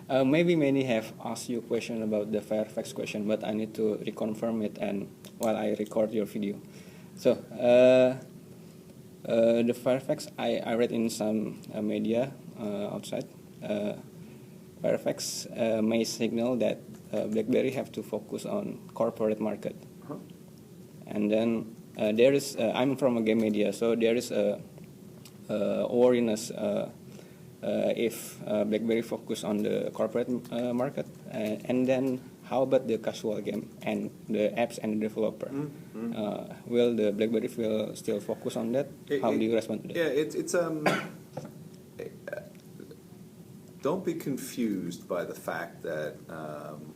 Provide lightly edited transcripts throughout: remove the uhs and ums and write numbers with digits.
Maybe many have asked you a question about the Fairfax question, but I need to reconfirm it and while I record your video. So the Fairfax, I read in some media outside. Fairfax may signal that BlackBerry have to focus on corporate market. And then there is, I'm from a game media, so there is a worriness if BlackBerry focus on the corporate market, and then how about the casual game and the apps and the developer? Will the BlackBerry still focus on that? How do you respond to that? Yeah, don't be confused by the fact that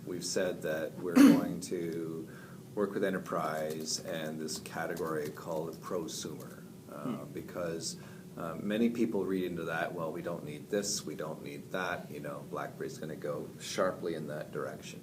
we've said that we're going to work with enterprise and this category called prosumer, because many people read into that, well, we don't need this, we don't need that, BlackBerry's going to go sharply in that direction.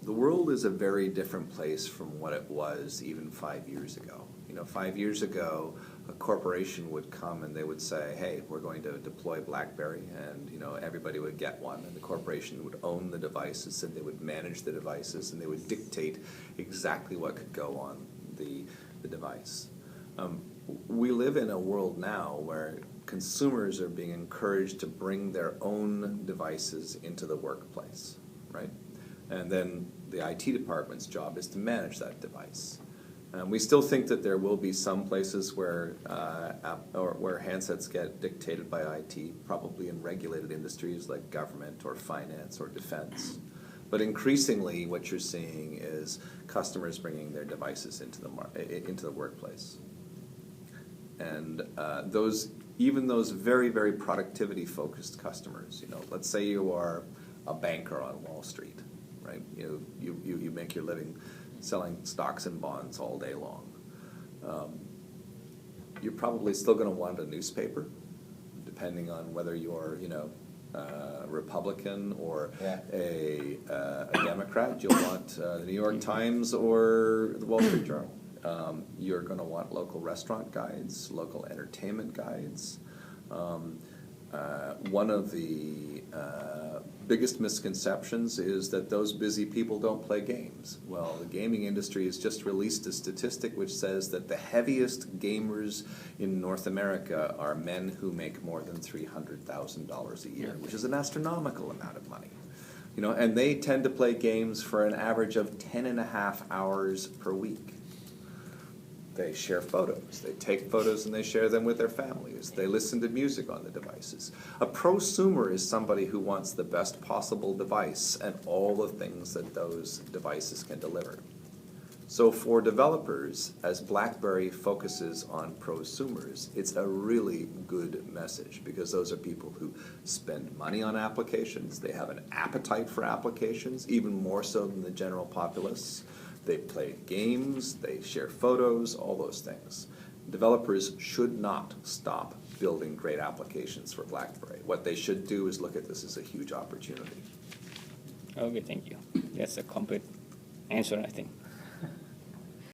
The world is a very different place from what it was even 5 years ago. 5 years ago, a corporation would come and they would say, hey, we're going to deploy BlackBerry, and everybody would get one, and the corporation would own the devices, and they would manage the devices, and they would dictate exactly what could go on the device. We live in a world now where consumers are being encouraged to bring their own devices into the workplace, right? And then the IT department's job is to manage that device. We still think that there will be some places where handsets get dictated by IT, probably in regulated industries like government or finance or defense. But increasingly, what you're seeing is customers bringing their devices into the workplace. And even those very, very productivity-focused customers, let's say you are a banker on Wall Street, right? You make your living selling stocks and bonds all day long. You're probably still going to want a newspaper, depending on whether you're, a Republican or a Democrat. You'll want the New York Times or the Wall Street Journal. You're going to want local restaurant guides, local entertainment guides. One of the biggest misconceptions is that those busy people don't play games. Well, the gaming industry has just released a statistic which says that the heaviest gamers in North America are men who make more than $300,000 a year, which is an astronomical amount of money. And they tend to play games for an average of 10.5 hours per week. They share photos. They take photos and they share them with their families. They listen to music on the devices. A prosumer is somebody who wants the best possible device and all the things that those devices can deliver. So for developers, as BlackBerry focuses on prosumers, it's a really good message, because those are people who spend money on applications. They have an appetite for applications, even more so than the general populace. They play games, they share photos, all those things. Developers should not stop building great applications for BlackBerry. What they should do is look at this as a huge opportunity. Okay, thank you. That's a complete answer, I think.